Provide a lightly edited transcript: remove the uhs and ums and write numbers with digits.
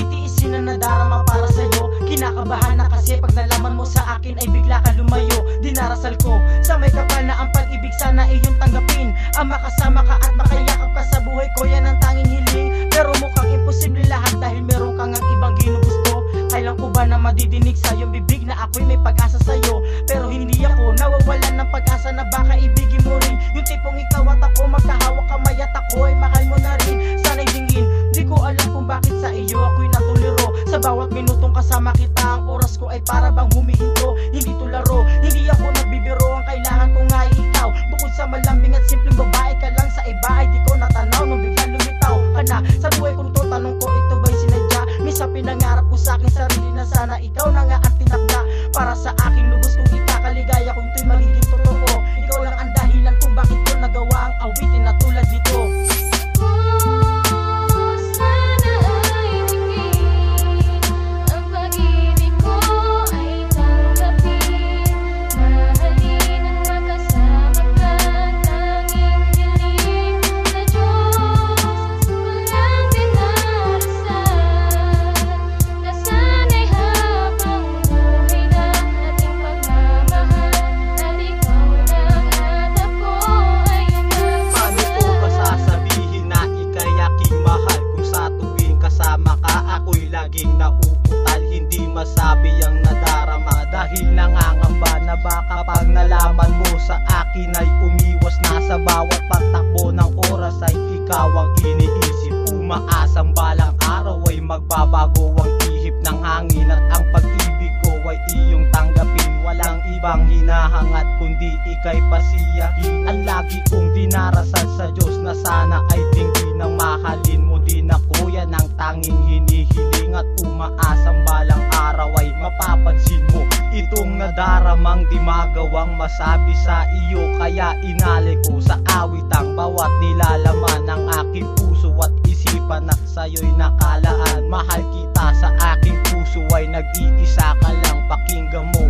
titiisin na nadarama para sa'yo. Kinakabahan na kasi pag nalaman mo sa akin ay bigla ka lumayo. Dinarasal ko sa may kapal na ang pag-ibig sana iyong tanggapin. Ang makasama ka at makayakap ka sa buhay ko, yan ang tanging hiling. Pero mukhang imposible lahat dahil meron kang ang ibang ginugusto. Kailan ko ba na madidinig sa iyong bibig na ako'y may pag-asa sa'yo? Pero hindi ako nawawalan ng pag-asa na baka ibigin mo rin. Yung tipong ikaw at ako magkahawak kamay at ako ay mahal mo na rin. Sana'y dingin, di ko alam kung bakit sa iyo ako'y natuliro. Sa bawat minutong kasama kita, ang oras ko ay para bang humihinto. Hindi to laro, hindi ako nagbibiro, ang kailangan ko nga ay ikaw. Bukod sa malambing at simpleng babae ka lang sa iba ay di ko natanaw nung bigla lumitaw ka na sa buhay kong to. Tanong ko, ito ba'y sinadya? Misa pinangarap ko sa aking sarili na sana ikaw na nga ang tinakda para sa aking lubos kong ikakaligaya kung ito'y magiging totoo. Ikaw lang ang dahilan kung bakit ko nagawa ang awitin na tulad dito. Masabi ang nadarama dahil nangangamba na baka pag nalaman mo sa akin ay umiwas na. Sa bawat pagtakbo ng oras ay ikaw ang iniisip. Umaasang balang araw ay magbabago ang ihip ng hangin at ang pag-ibig ko ay iyong tanggapin. Walang ibang hinahangat kundi ika'y pasiyahin. Ang lagi kong dinarasal sa Diyos na sana ay tingin ng mahalin mo din ako. Yan ang tanging hinihiling at umaasang balang araw ay mapapansin mo itong nadaramang di magawang masabi sa iyo. Kaya inali ko sa awit ang bawat nilalaman ng aking puso at isipan at sa'yo'y nakalaan. Mahal kita, sa aking puso ay nag-iisa ka lang. Pakinggan mo